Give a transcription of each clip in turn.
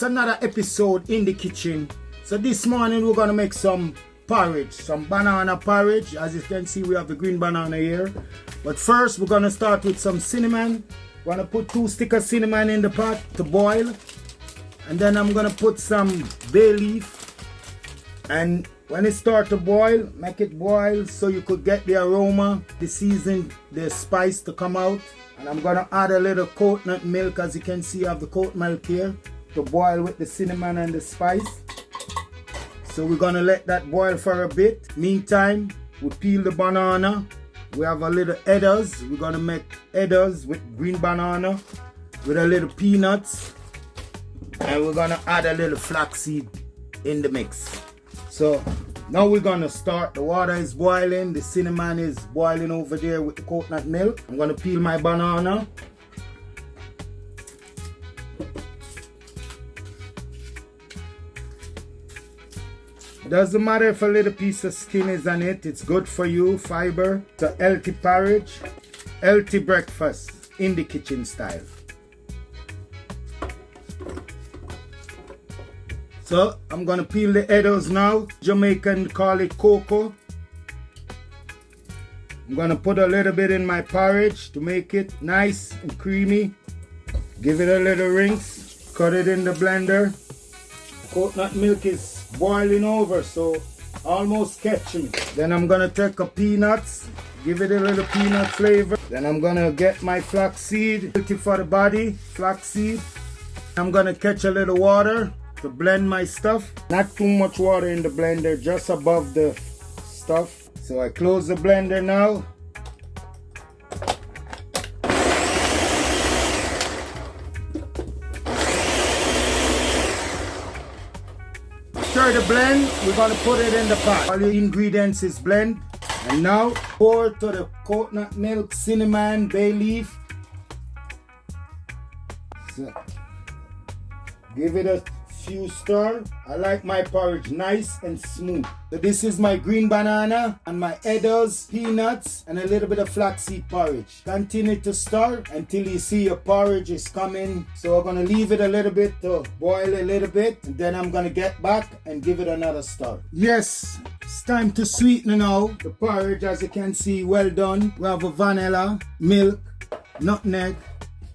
another episode in the kitchen. So this morning we're gonna make some porridge, some banana porridge. As you can see, we have the green banana here. But first we're gonna start with some cinnamon. We're gonna put 2 sticks of cinnamon in the pot to boil. And then I'm gonna put some bay leaf. And when it starts to boil, make it boil so you could get the aroma, the season, the spice to come out. And I'm gonna add a little coconut milk. As you can see, I have the coconut milk here to boil with the cinnamon and the spice. So we're gonna let that boil for a bit. Meantime, we peel the banana. We have a little headers. We're gonna make headers with green banana with a little peanuts. And we're gonna add a little flaxseed in the mix. So now we're gonna start. The water is boiling, the cinnamon is boiling over there with the coconut milk. I'm gonna peel my banana. Doesn't matter if a little piece of skin is on it, it's good for you, fiber. It's a healthy porridge, healthy breakfast in the kitchen style. So I'm gonna peel the headers now. Jamaican call it cocoa. I'm gonna put a little bit in my porridge to make it nice and creamy. Give it a little rinse. Cut it in the blender. Coconut milk is boiling over, so almost catch me. Then I'm gonna take a peanuts. Give it a little peanut flavor. Then I'm gonna get my flaxseed. Healthy for the body, flaxseed. I'm gonna catch a little water to blend my stuff. Not too much water in the blender, just above the stuff. So I close the blender now. Stir the blend, we're gonna put it in the pot. All the ingredients is blend. And now pour to the coconut milk, cinnamon, bay leaf. So, give it a few stir. I like my porridge nice and smooth. So this is my green banana and my headers, peanuts, and a little bit of flaxseed porridge. Continue to stir until you see your porridge is coming. So I'm gonna leave it a little bit to boil a little bit, and then I'm gonna get back and give it another stir. Yes, it's time to sweeten now. The porridge, as you can see, well done. We have a vanilla, milk, nutmeg.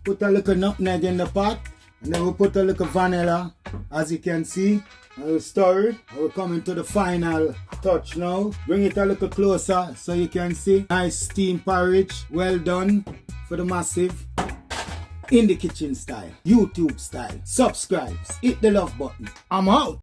Put a little nutmeg in the pot. And then we'll put a little vanilla, as you can see. I will stir it. I will come into the final touch now. Bring it a little closer so you can see. Nice steamed porridge, well done for the massive. In the kitchen style, YouTube style. Subscribe, hit the love button. I'm out.